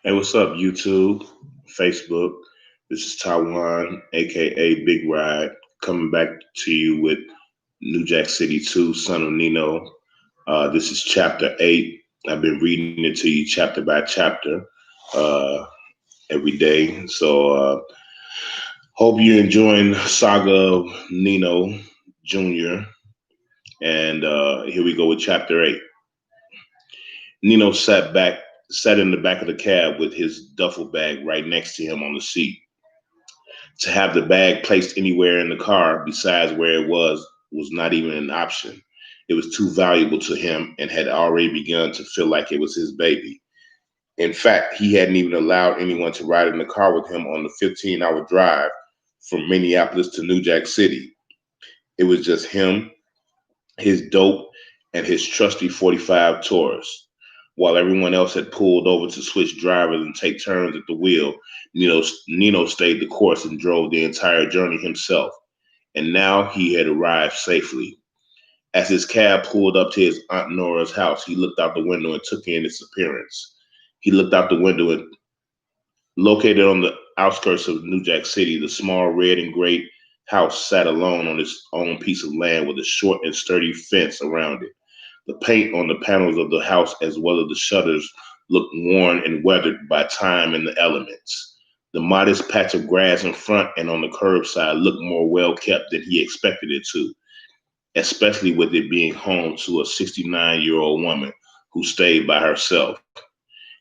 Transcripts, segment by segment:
Hey, what's up, YouTube, Facebook? This is Taiwan, aka Big Ride, coming back to you with New Jack City 2, Son of Nino. This is chapter 8. I've been reading it to you chapter by chapter uh, every day. So, hope you're enjoying Saga of Nino Jr. And here we go with chapter 8. Nino sat in the back of the cab with his duffel bag right next to him on the seat. To have the bag placed anywhere in the car besides where it was not even an option. It was too valuable to him and had already begun to feel like it was his baby. In fact, he hadn't even allowed anyone to ride in the car with him on the 15-hour drive from Minneapolis to New Jack City. It was just him, his dope, and his trusty 45 Taurus. While everyone else had pulled over to switch drivers and take turns at the wheel, Nino stayed the course and drove the entire journey himself. And now he had arrived safely. As his cab pulled up to his Aunt Nora's house, he looked out the window and took in its appearance. He looked out the window and located on the outskirts of New Jack City, the small red and gray house sat alone on its own piece of land with a short and sturdy fence around it. The paint on the panels of the house, as well as the shutters, looked worn and weathered by time and the elements. The modest patch of grass in front and on the curbside looked more well kept than he expected it to, especially with it being home to a 69-year-old woman who stayed by herself.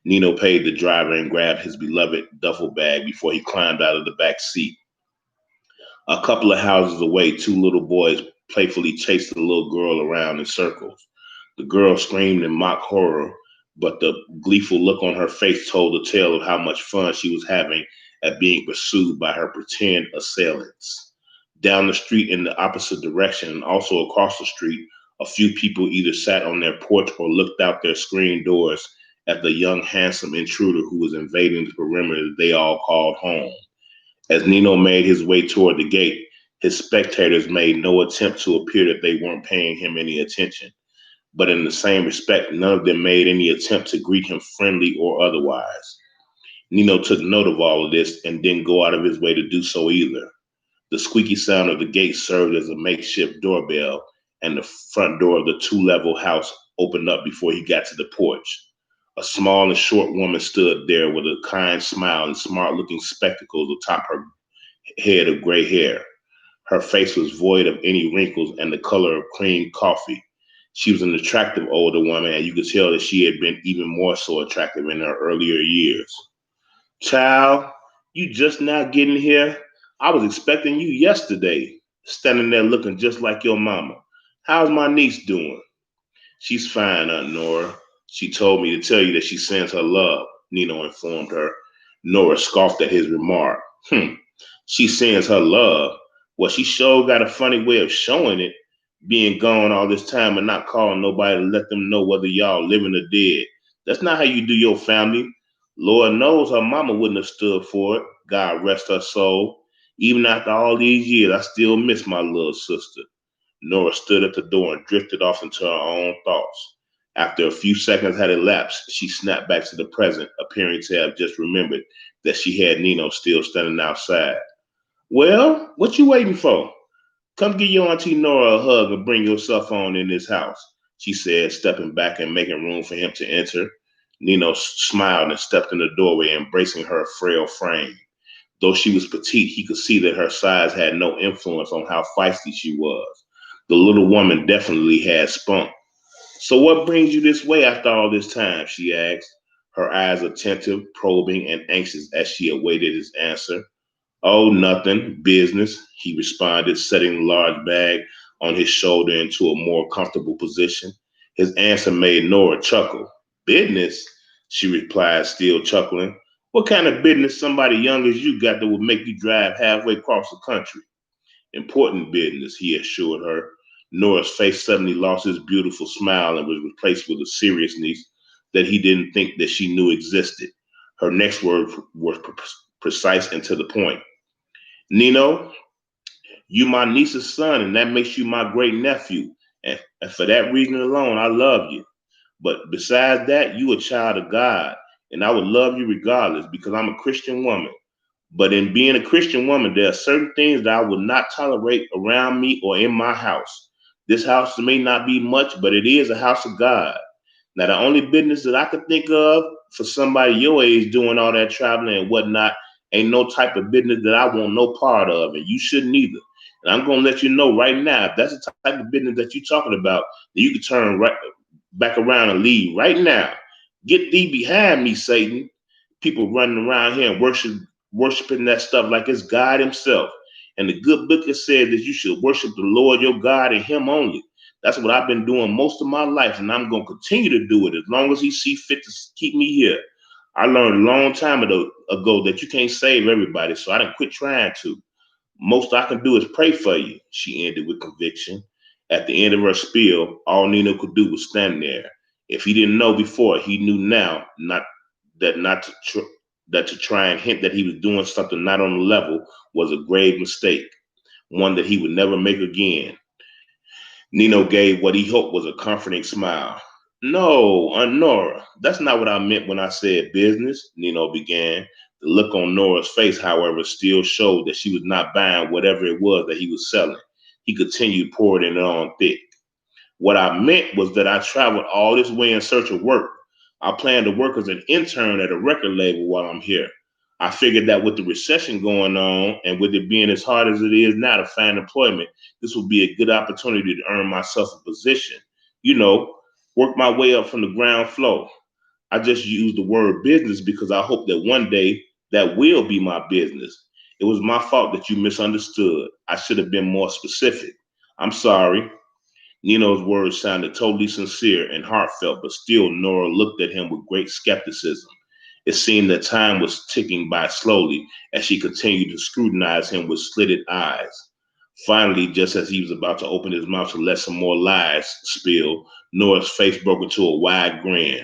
Nino paid the driver and grabbed his beloved duffel bag before he climbed out of the back seat. A couple of houses away, two little boys playfully chased the little girl around in circles. The girl screamed in mock horror, but the gleeful look on her face told the tale of how much fun she was having at being pursued by her pretend assailants. Down the street in the opposite direction and also across the street, a few people either sat on their porch or looked out their screen doors at the young, handsome intruder who was invading the perimeter they all called home. As Nino made his way toward the gate, his spectators made no attempt to appear that they weren't paying him any attention. But in the same respect, none of them made any attempt to greet him friendly or otherwise. Nino took note of all of this and didn't go out of his way to do so either. The squeaky sound of the gate served as a makeshift doorbell, and the front door of the two-level house opened up before he got to the porch. A small and short woman stood there with a kind smile and smart-looking spectacles atop her head of gray hair. Her face was void of any wrinkles and the color of cream coffee. She was an attractive older woman, and you could tell that she had been even more so attractive in her earlier years. Child, you just now getting here? I was expecting you yesterday, standing there looking just like your mama. How's my niece doing? She's fine, Aunt Nora. She told me to tell you that she sends her love, Nino informed her. Nora scoffed at his remark. She sends her love. Well, she sure got a funny way of showing it, being gone all this time and not calling nobody to let them know whether y'all living or dead. That's not how you do your family. Lord knows her mama wouldn't have stood for it. God rest her soul. Even after all these years, I still miss my little sister. Nora stood at the door and drifted off into her own thoughts. After a few seconds had elapsed, she snapped back to the present, appearing to have just remembered that she had Nino still standing outside. Well, what you waiting for? Come give your Auntie Nora a hug and bring yourself on in this house, she said, stepping back and making room for him to enter. Nino smiled and stepped in the doorway, embracing her frail frame. Though she was petite, he could see that her size had no influence on how feisty she was. The little woman definitely had spunk. So what brings you this way after all this time? She asked, her eyes attentive, probing, and anxious as she awaited his answer. Oh, nothing. Business, he responded, setting the large bag on his shoulder into a more comfortable position. His answer made Nora chuckle. Business? She replied, still chuckling. What kind of business somebody young as you got that would make you drive halfway across the country? Important business, he assured her. Nora's face suddenly lost its beautiful smile and was replaced with a seriousness that he didn't think that she knew existed. Her next words were precise and to the point. Nino, you my niece's son, and that makes you my great nephew. And for that reason alone, I love you. But besides that, you a child of God, and I would love you regardless because I'm a Christian woman. But in being a Christian woman, there are certain things that I would not tolerate around me or in my house. This house may not be much, but it is a house of God. Now, the only business that I could think of for somebody your age doing all that traveling and whatnot ain't no type of business that I want no part of, and you shouldn't either. And I'm gonna let you know right now, if that's the type of business that you're talking about, then you can turn right back around and leave right now. Get thee behind me, Satan. People running around here and worshiping that stuff like it's God Himself. And the good book has said that you should worship the Lord your God and Him only. That's what I've been doing most of my life, and I'm gonna continue to do it as long as He see fit to keep me here. I learned a long time ago that you can't save everybody, so I didn't quit trying to. Most I can do is pray for you, she ended with conviction. At the end of her spiel, all Nino could do was stand there. If he didn't know before, he knew now not to that to try and hint that he was doing something not on the level was a grave mistake, one that he would never make again. Nino gave what he hoped was a comforting smile. No, Nora, that's not what I meant when I said business, Nino began. The look on Nora's face, however, still showed that she was not buying whatever it was that he was selling. He continued pouring it on thick. What I meant was that I traveled all this way in search of work. I plan to work as an intern at a record label while I'm here. I figured that with the recession going on and with it being as hard as it is now to find employment, this would be a good opportunity to earn myself a position. You know, work my way up from the ground floor. I just used the word business because I hope that one day that will be my business. It was my fault that you misunderstood. I should have been more specific. I'm sorry. Nino's words sounded totally sincere and heartfelt, but still Nora looked at him with great skepticism. It seemed that time was ticking by slowly as she continued to scrutinize him with slitted eyes. Finally, just as he was about to open his mouth to let some more lies spill, Nora's face broke into a wide grin.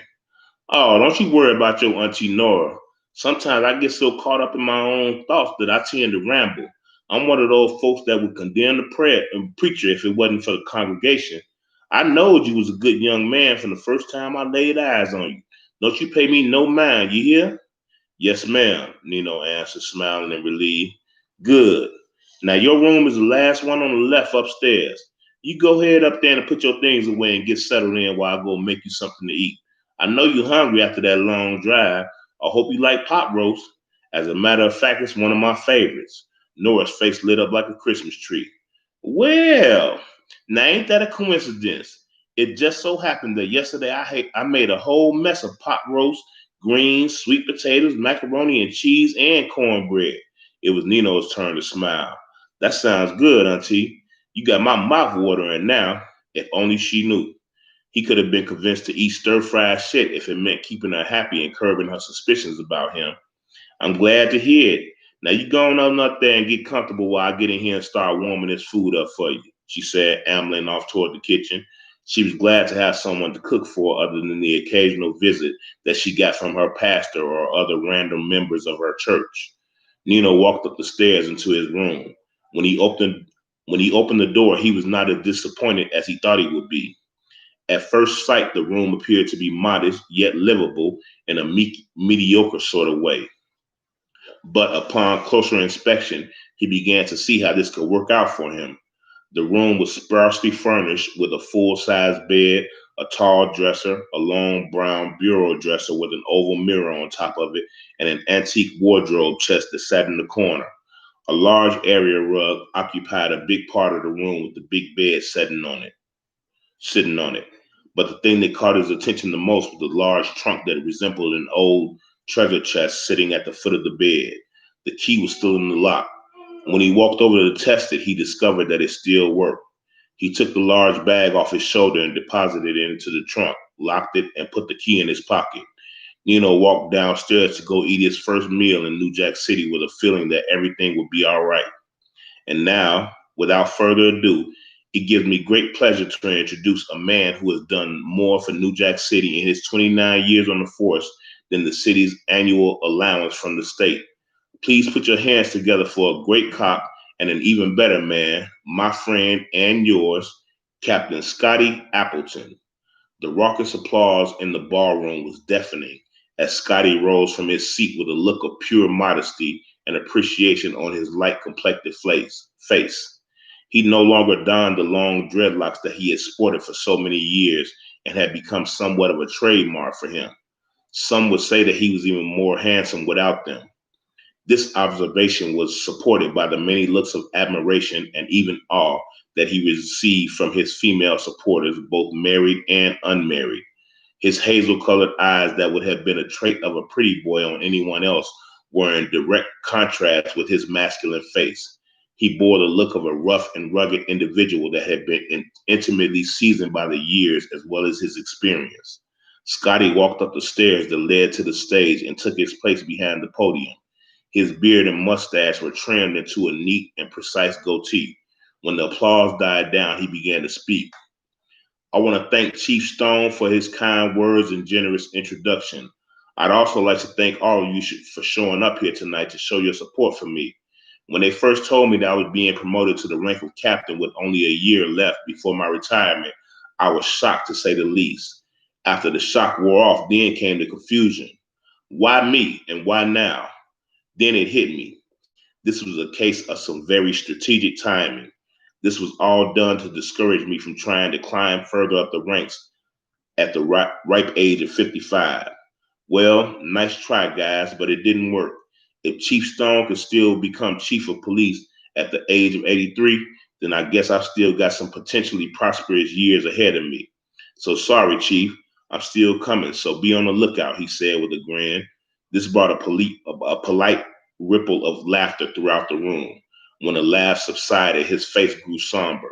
Oh, don't you worry about your Auntie Nora. Sometimes I get so caught up in my own thoughts that I tend to ramble. I'm one of those folks that would condemn the prayer and preacher if it wasn't for the congregation. I knowed you was a good young man from the first time I laid eyes on you. Don't you pay me no mind, you hear? Yes, ma'am, Nino answered, smiling and relieved. Good. Now, your room is the last one on the left upstairs. You go ahead up there and put your things away and get settled in while I go make you something to eat. I know you're hungry after that long drive. I hope you like pot roast. As a matter of fact, it's one of my favorites. Nora's face lit up like a Christmas tree. Well, now ain't that a coincidence? It just so happened that yesterday I made a whole mess of pot roast, greens, sweet potatoes, macaroni and cheese, and cornbread. It was Nino's turn to smile. That sounds good, Auntie. You got my mouth watering now. If only she knew. He could have been convinced to eat stir-fried shit if it meant keeping her happy and curbing her suspicions about him. I'm glad to hear it. Now you go on up there and get comfortable while I get in here and start warming this food up for you, she said, ambling off toward the kitchen. She was glad to have someone to cook for other than the occasional visit that she got from her pastor or other random members of her church. Nino walked up the stairs into his room. When he opened the door, he was not as disappointed as he thought he would be. At first sight, the room appeared to be modest yet livable in a mediocre sort of way. But upon closer inspection, he began to see how this could work out for him. The room was sparsely furnished with a full-size bed, a tall dresser, a long brown bureau dresser with an oval mirror on top of it, and an antique wardrobe chest that sat in the corner. A large area rug occupied a big part of the room with the big bed sitting on it. But the thing that caught his attention the most was the large trunk that resembled an old treasure chest sitting at the foot of the bed. The key was still in the lock. When he walked over to test it, he discovered that it still worked. He took the large bag off his shoulder and deposited it into the trunk, locked it, and put the key in his pocket. Nino walked downstairs to go eat his first meal in New Jack City with a feeling that everything would be all right. And now, without further ado, it gives me great pleasure to introduce a man who has done more for New Jack City in his 29 years on the force than the city's annual allowance from the state. Please put your hands together for a great cop and an even better man, my friend and yours, Captain Scotty Appleton. The raucous applause in the ballroom was deafening, as Scotty rose from his seat with a look of pure modesty and appreciation on his light-complected face. He no longer donned the long dreadlocks that he had sported for so many years and had become somewhat of a trademark for him. Some would say that he was even more handsome without them. This observation was supported by the many looks of admiration and even awe that he received from his female supporters, both married and unmarried. His hazel-colored eyes, that would have been a trait of a pretty boy on anyone else, were in direct contrast with his masculine face. He bore the look of a rough and rugged individual that had been intimately seasoned by the years as well as his experience. Scotty walked up the stairs that led to the stage and took his place behind the podium. His beard and mustache were trimmed into a neat and precise goatee. When the applause died down, he began to speak. I want to thank Chief Stone for his kind words and generous introduction. I'd also like to thank all of you for showing up here tonight to show your support for me. When they first told me that I was being promoted to the rank of captain with only a year left before my retirement, I was shocked to say the least. After the shock wore off, then came the confusion. Why me and why now? Then it hit me. This was a case of some very strategic timing. This was all done to discourage me from trying to climb further up the ranks at the ripe age of 55. Well, nice try, guys, but it didn't work. If Chief Stone could still become chief of police at the age of 83, then I guess I've still got some potentially prosperous years ahead of me. So sorry, Chief, I'm still coming, so be on the lookout, he said with a grin. This brought a polite ripple of laughter throughout the room. When the laugh subsided, his face grew somber.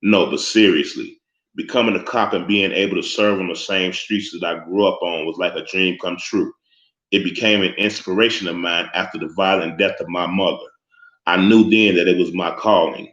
No, but seriously, becoming a cop and being able to serve on the same streets that I grew up on was like a dream come true. It became an inspiration of mine after the violent death of my mother. I knew then that it was my calling.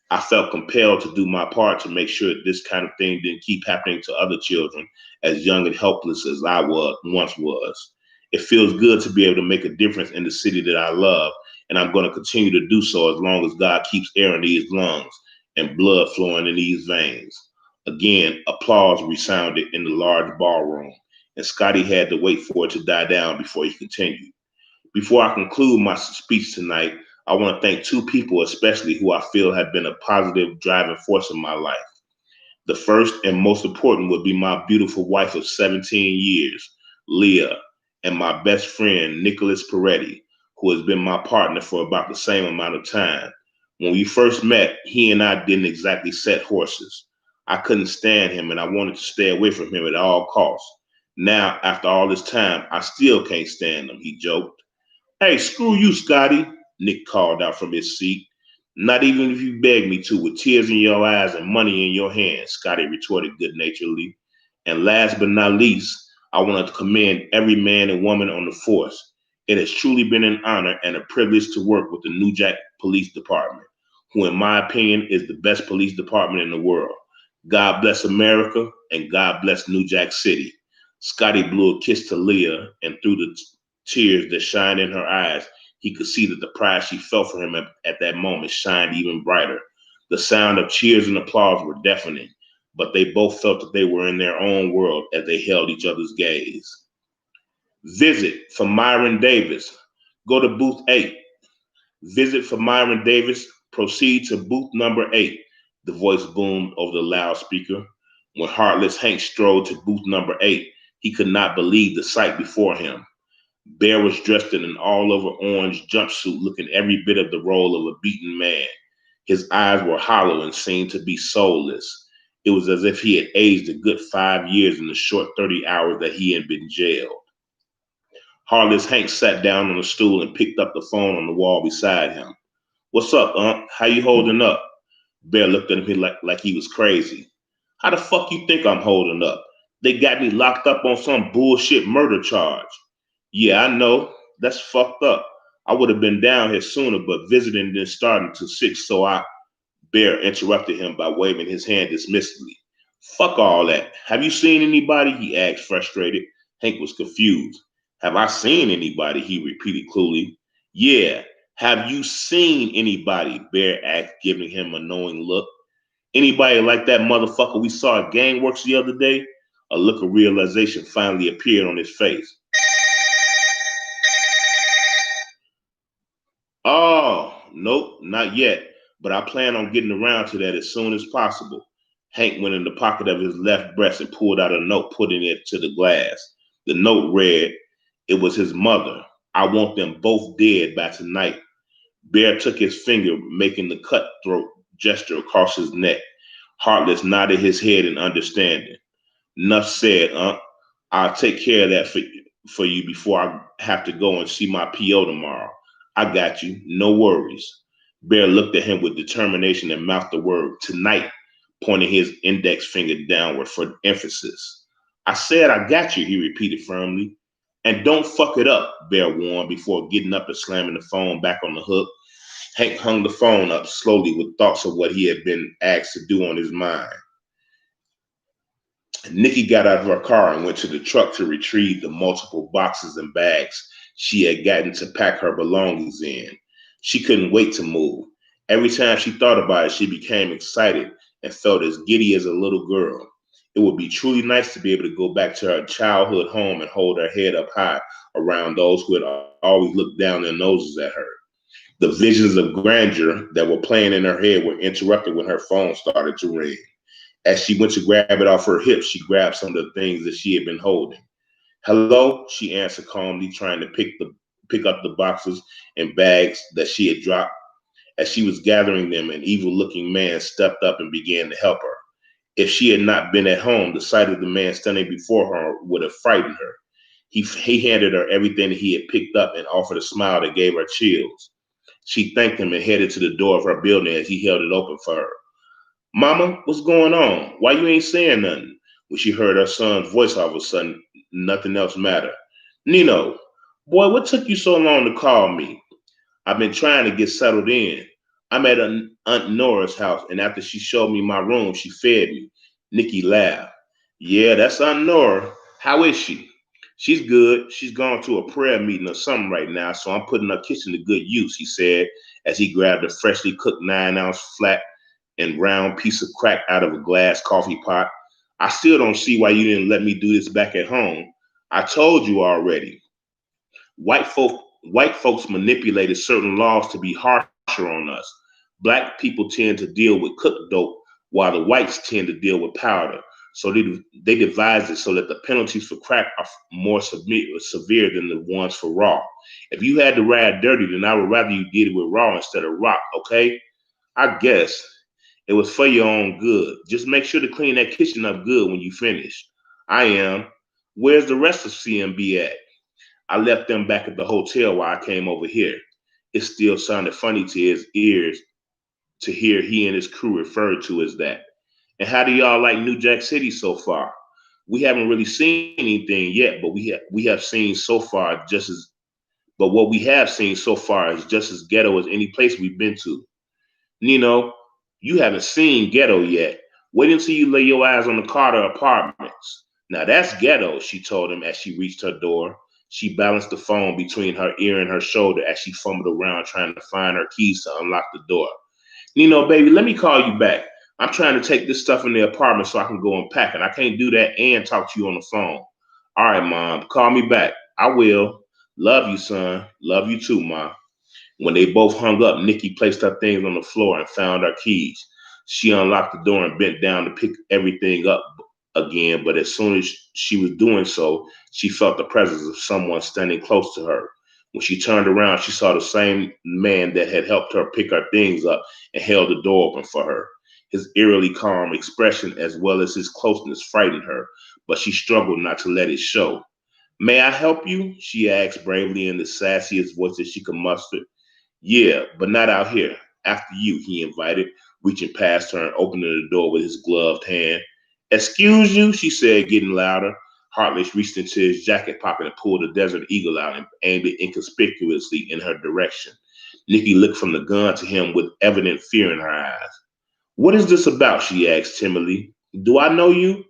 I felt compelled to do my part to make sure that this kind of thing didn't keep happening to other children as young and helpless as I once was. It feels good to be able to make a difference in the city that I love, and I'm going to continue to do so as long as God keeps air in these lungs and blood flowing in these veins. Again, applause resounded in the large ballroom, and Scotty had to wait for it to die down before he continued. Before I conclude my speech tonight, I want to thank two people especially who I feel have been a positive driving force in my life. The first and most important would be my beautiful wife of 17 years, Leah, and my best friend, Nicholas Peretti, who has been my partner for about the same amount of time. When we first met, he and I didn't exactly set horses. I couldn't stand him and I wanted to stay away from him at all costs. Now, after all this time, I still can't stand him, he joked. Hey, screw you, Scotty, Nick called out from his seat. Not even if you beg me to, with tears in your eyes and money in your hands, Scotty retorted good-naturedly. And last but not least, I want to commend every man and woman on the force. It has truly been an honor and a privilege to work with the New Jack Police Department, who in my opinion is the best police department in the world. God bless America and God bless New Jack City. Scotty blew a kiss to Leah, and through the tears that shined in her eyes, he could see that the pride she felt for him at that moment shined even brighter. The sound of cheers and applause were deafening, but they both felt that they were in their own world as they held each other's gaze. Visit for Myron Davis. Go to booth 8. Visit for Myron Davis. Proceed to booth number 8. The voice boomed over the loudspeaker. When Heartless Hank strode to booth number 8, he could not believe the sight before him. Bear was dressed in an all-over orange jumpsuit, looking every bit of the role of a beaten man. His eyes were hollow and seemed to be soulless. It was as if he had aged a good 5 years in the short 30 hours that he had been jailed. Heartless Hank sat down on a stool and picked up the phone on the wall beside him. What's up, Unc? How you holding up? Bear looked at him like he was crazy. How the fuck you think I'm holding up? They got me locked up on some bullshit murder charge. Yeah, I know. That's fucked up. I would have been down here sooner, but visiting didn't start until 6, so Bear interrupted him by waving his hand dismissively. Fuck all that. Have you seen anybody? He asked, frustrated. Hank was confused. Have I seen anybody? He repeated coolly. Yeah. Have you seen anybody? Bear asked, giving him a knowing look. Anybody like that motherfucker we saw at Gangworks the other day? A look of realization finally appeared on his face. Nope, not yet, but I plan on getting around to that as soon as possible. Hank went in the pocket of his left breast and pulled out a note, putting it to the glass. The note read, it was his mother. I want them both dead by tonight. Bear took his finger, making the cutthroat gesture across his neck. Heartless nodded his head in understanding. Nuff said, I'll take care of that for you before I have to go and see my PO tomorrow. I got you. No worries. Bear looked at him with determination and mouthed the word tonight, pointing his index finger downward for emphasis. I said I got you, he repeated firmly. And don't fuck it up, Bear warned before getting up and slamming the phone back on the hook. Hank hung the phone up slowly with thoughts of what he had been asked to do on his mind. Nikki got out of her car and went to the truck to retrieve the multiple boxes and bags she had gotten to pack her belongings in. She couldn't wait to move. Every time she thought about it, she became excited and felt as giddy as a little girl. It would be truly nice to be able to go back to her childhood home and hold her head up high around those who had always looked down their noses at her. The visions of grandeur that were playing in her head were interrupted when her phone started to ring. As she went to grab it off her hips, she grabbed some of the things that she had been holding. Hello, she answered calmly, trying to pick up the boxes and bags that she had dropped. As she was gathering them, an evil-looking man stepped up and began to help her. If she had not been at home, the sight of the man standing before her would have frightened her. He handed her everything that he had picked up and offered a smile that gave her chills. She thanked him and headed to the door of her building as he held it open for her. Mama, what's going on? Why you ain't saying nothing? When she heard her son's voice all of a sudden, nothing else mattered. Nino, boy, what took you so long to call me? I've been trying to get settled in. I'm at Aunt Nora's house, and after she showed me my room, she fed me. Nikki laughed. Yeah, that's Aunt Nora. How is she? She's good. She's gone to a prayer meeting or something right now, so I'm putting her kitchen to good use, he said, as he grabbed a freshly cooked 9-ounce flat and round piece of crack out of a glass coffee pot. I still don't see why you didn't let me do this back at home. I told you already. White folks manipulated certain laws to be harsher on us. Black people tend to deal with cooked dope, while the whites tend to deal with powder. So they devised it so that the penalties for crack are more severe than the ones for raw. If you had to ride dirty, then I would rather you did it with raw instead of rock, okay? I guess. It was for your own good. Just make sure to clean that kitchen up good when you finish. I am. Where's the rest of CMB at? I left them back at the hotel while I came over here. It still sounded funny to his ears to hear he and his crew referred to as that. And how do y'all like New Jack City so far? We haven't really seen anything yet, but we have seen so far just as but what we have seen so far is just as ghetto as any place we've been to. Nino, you haven't seen ghetto yet. Wait until you lay your eyes on the Carter apartments. Now that's ghetto, she told him as she reached her door. She balanced the phone between her ear and her shoulder as she fumbled around trying to find her keys to unlock the door. Nino, baby, let me call you back. I'm trying to take this stuff in the apartment so I can go and pack it. I can't do that and talk to you on the phone. All right, Mom, call me back. I will. Love you, son. Love you too, Ma. When they both hung up, Nikki placed her things on the floor and found her keys. She unlocked the door and bent down to pick everything up again, but as soon as she was doing so, she felt the presence of someone standing close to her. When she turned around, she saw the same man that had helped her pick her things up and held the door open for her. His eerily calm expression, as well as his closeness, frightened her, but she struggled not to let it show. May I help you? She asked bravely in the sassiest voice that she could muster. Yeah, but not out here. After you, he invited, reaching past her and opening the door with his gloved hand. Excuse you, she said, getting louder. Heartless reached into his jacket pocket and pulled a Desert Eagle out and aimed it inconspicuously in her direction. Nikki looked from the gun to him with evident fear in her eyes. What is this about? She asked timidly. Do I know you?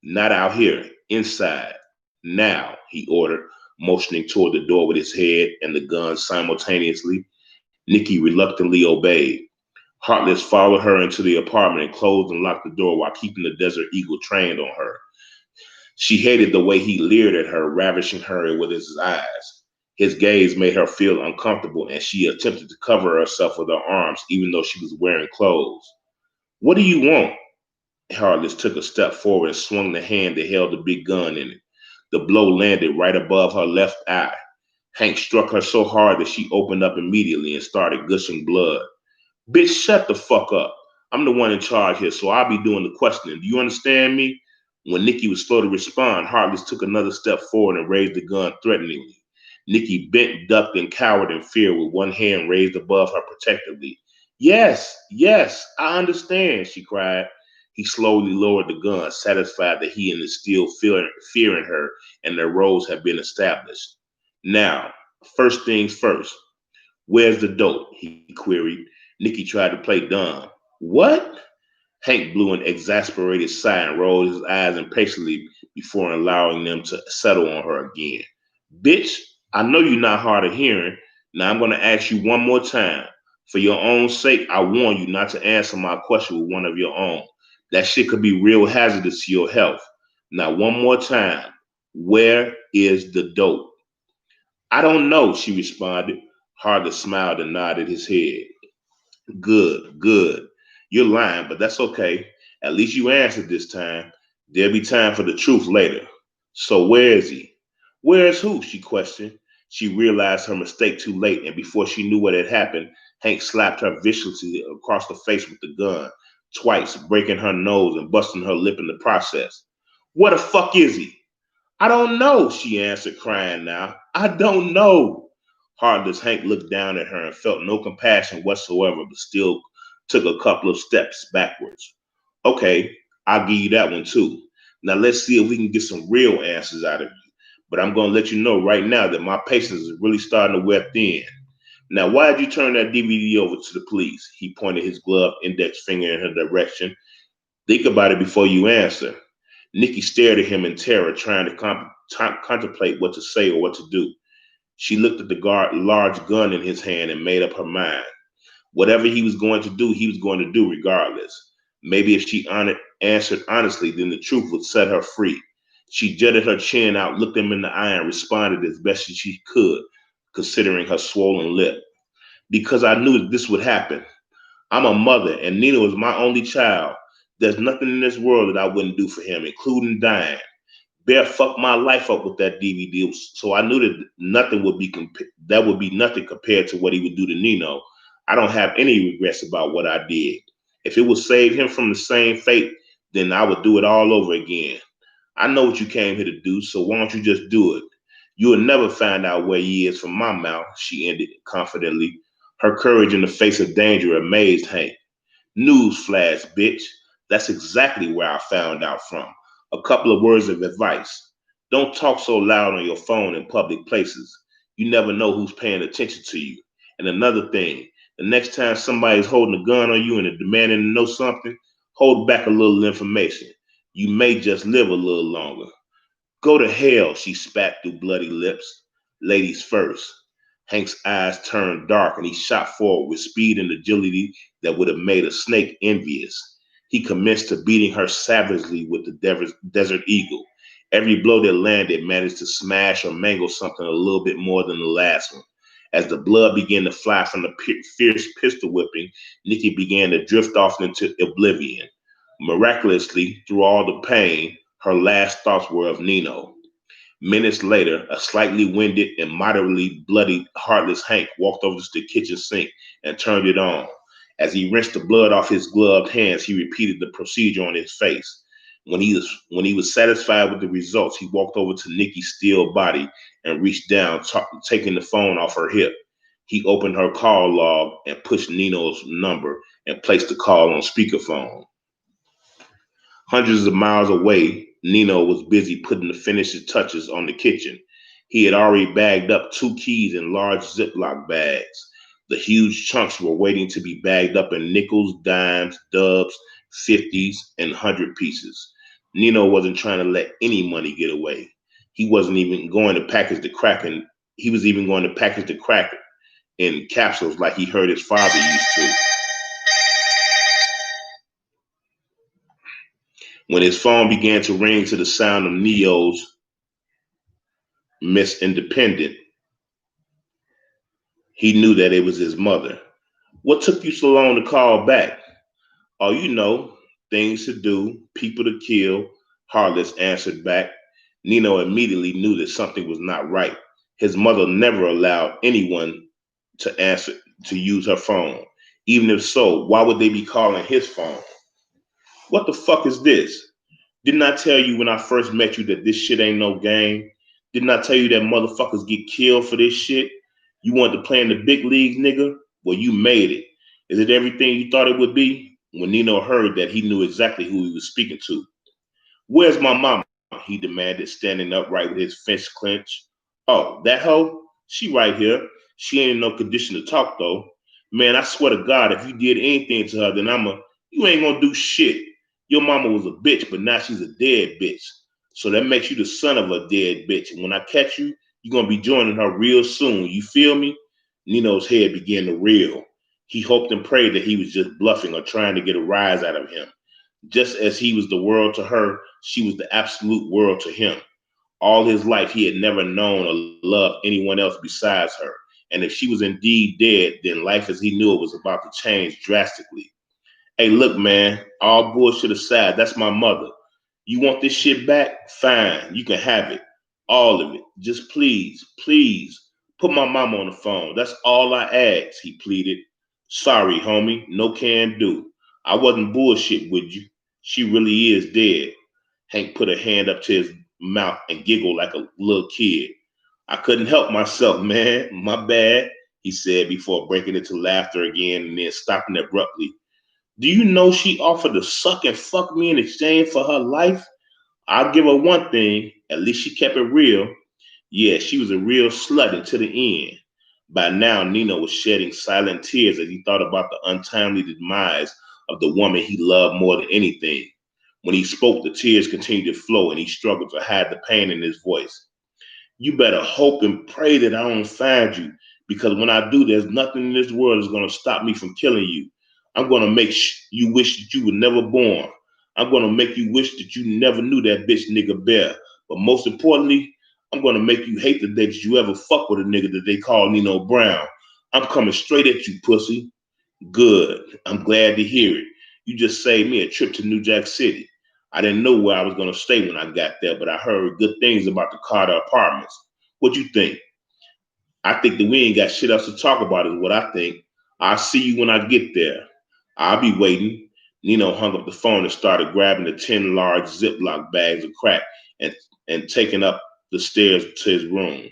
Not out here, inside. Now, he ordered, motioning toward the door with his head and the gun simultaneously. Nikki reluctantly obeyed. Heartless followed her into the apartment and closed and locked the door while keeping the Desert Eagle trained on her. She hated the way he leered at her, ravishing her with his eyes. His gaze made her feel uncomfortable, and she attempted to cover herself with her arms, even though she was wearing clothes. What do you want? Heartless took a step forward and swung the hand that held the big gun in it. The blow landed right above her left eye. Hank struck her so hard that she opened up immediately and started gushing blood. Bitch, shut the fuck up. I'm the one in charge here, so I'll be doing the questioning. Do you understand me? When Nikki was slow to respond, Heartless took another step forward and raised the gun threateningly. Nikki bent, ducked, and cowered in fear with one hand raised above her protectively. Yes, yes, I understand, she cried. He slowly lowered the gun, satisfied that he and is still fearing her and their roles have been established. Now, first things first, where's the dope? He queried. Nikki tried to play dumb. What? Hank blew an exasperated sigh and rolled his eyes impatiently before allowing them to settle on her again. Bitch, I know you're not hard of hearing. Now I'm going to ask you one more time. For your own sake, I warn you not to answer my question with one of your own. That shit could be real hazardous to your health. Now, one more time. Where is the dope? I don't know, she responded. Harley smiled and nodded his head. Good, good. You're lying, but that's okay. At least you answered this time. There'll be time for the truth later. So where is he? Where is who? She questioned. She realized her mistake too late, and before she knew what had happened, Hank slapped her viciously across the face with the gun, twice, breaking her nose and busting her lip in the process. Where the fuck is he? I don't know, she answered, crying now. I don't know. Heartless Hank looked down at her and felt no compassion whatsoever, but still took a couple of steps backwards. Okay, I'll give you that one too. Now let's see if we can get some real answers out of you. But I'm going to let you know right now that my patience is really starting to wear thin. Now, why did you turn that DVD over to the police? He pointed his gloved index finger in her direction. Think about it before you answer. Nikki stared at him in terror, trying to contemplate what to say or what to do. She looked at the large gun in his hand and made up her mind. Whatever he was going to do, he was going to do regardless. Maybe if she answered honestly, then the truth would set her free. She jutted her chin out, looked him in the eye, and responded as best as she could, considering her swollen lip. Because I knew that this would happen. I'm a mother, and Nino is my only child. There's nothing in this world that I wouldn't do for him, including dying. Bear fucked my life up with that DVD, so I knew that nothing would be that would be nothing compared to what he would do to Nino. I don't have any regrets about what I did. If it would save him from the same fate, then I would do it all over again. I know what you came here to do, so why don't you just do it? You will never find out where he is from my mouth, she ended confidently. Her courage in the face of danger amazed Hank. Newsflash, bitch. That's exactly where I found out from. A couple of words of advice. Don't talk so loud on your phone in public places. You never know who's paying attention to you. And another thing, the next time somebody's holding a gun on you and demanding to know something, hold back a little information. You may just live a little longer. Go to hell, she spat through bloody lips. Ladies first. Hank's eyes turned dark and he shot forward with speed and agility that would have made a snake envious. He commenced to beating her savagely with the Desert Eagle. Every blow that landed managed to smash or mangle something a little bit more than the last one. As the blood began to fly from the fierce pistol whipping, Nikki began to drift off into oblivion. Miraculously, through all the pain, her last thoughts were of Nino. Minutes later, a slightly winded and moderately bloody, heartless Hank walked over to the kitchen sink and turned it on. As he rinsed the blood off his gloved hands, he repeated the procedure on his face. When he was satisfied with the results, he walked over to Nikki's still body and reached down, taking the phone off her hip. He opened her call log and pushed Nino's number and placed the call on speakerphone. Hundreds of miles away, Nino was busy putting the finishing touches on the kitchen. He had already bagged up 2 keys in large Ziploc bags. The huge chunks were waiting to be bagged up in nickels, dimes, dubs, 50s, and 100 pieces. Nino wasn't trying to let any money get away. He wasn't even going to package the crack in, he was even going to package the crack in capsules like he heard his father used to. When his phone began to ring to the sound of Neo's Miss Independent, He knew that it was his mother. What took you so long to call back? Oh, you know, things to do, people to kill, Harless answered back. Nino immediately knew that something was not right. His mother never allowed anyone to answer to use her phone. Even if so, why would they be calling his phone? What the fuck is this? Didn't I tell you when I first met you that this shit ain't no game? Didn't I tell you that motherfuckers get killed for this shit? You wanted to play in the big leagues, nigga? Well, you made it. Is it everything you thought it would be? When Nino heard that, he knew exactly who he was speaking to. Where's my mama? He demanded, standing upright with his fist clenched. Oh, that hoe? She right here. She ain't in no condition to talk, though. Man, I swear to God, if you did anything to her, then you ain't gonna do shit. Your mama was a bitch, but now she's a dead bitch. So that makes you the son of a dead bitch. And when I catch you, you're gonna be joining her real soon. You feel me? Nino's head began to reel. He hoped and prayed that he was just bluffing or trying to get a rise out of him. Just as he was the world to her, she was the absolute world to him. All his life, he had never known or loved anyone else besides her. And if she was indeed dead, then life as he knew it was about to change drastically. Hey, look, man, all bullshit aside, that's my mother. You want this shit back? Fine, you can have it. All of it. Just please, please, put my mama on the phone. That's all I ask, he pleaded. Sorry, homie, no can do. I wasn't bullshit with you. She really is dead. Hank put a hand up to his mouth and giggled like a little kid. I couldn't help myself, man. My bad, he said before breaking into laughter again and then stopping abruptly. Do you know she offered to suck and fuck me in exchange for her life? I'll give her one thing. At least she kept it real. Yeah, she was a real slut until the end. By now, Nino was shedding silent tears as he thought about the untimely demise of the woman he loved more than anything. When he spoke, the tears continued to flow and he struggled to hide the pain in his voice. You better hope and pray that I don't find you, because when I do, there's nothing in this world that's going to stop me from killing you. I'm going to make you wish that you were never born. I'm going to make you wish that you never knew that bitch nigga Bear. But most importantly, I'm going to make you hate the day that you ever fuck with a nigga that they call Nino Brown. I'm coming straight at you, pussy. Good. I'm glad to hear it. You just saved me a trip to New Jack City. I didn't know where I was going to stay when I got there, but I heard good things about the Carter Apartments. What you think? I think that we ain't got shit else to talk about is what I think. I'll see you when I get there. I'll be waiting. Nino hung up the phone and started grabbing the 10 large Ziploc bags of crack and taking up the stairs to his room.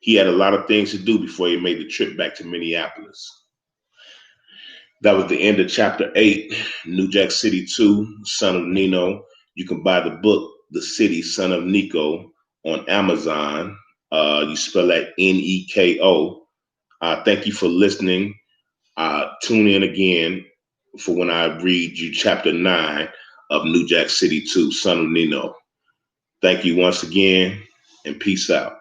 He had a lot of things to do before he made the trip back to Minneapolis. That was the end of chapter 8, New Jack City 2, Son of Nino. You can buy the book, The City, Son of Nico, on Amazon. You spell that Neko. Thank you for listening. Tune in again for when I read you chapter 9 of New Jack City 2, Son of Nino. Thank you once again, and peace out.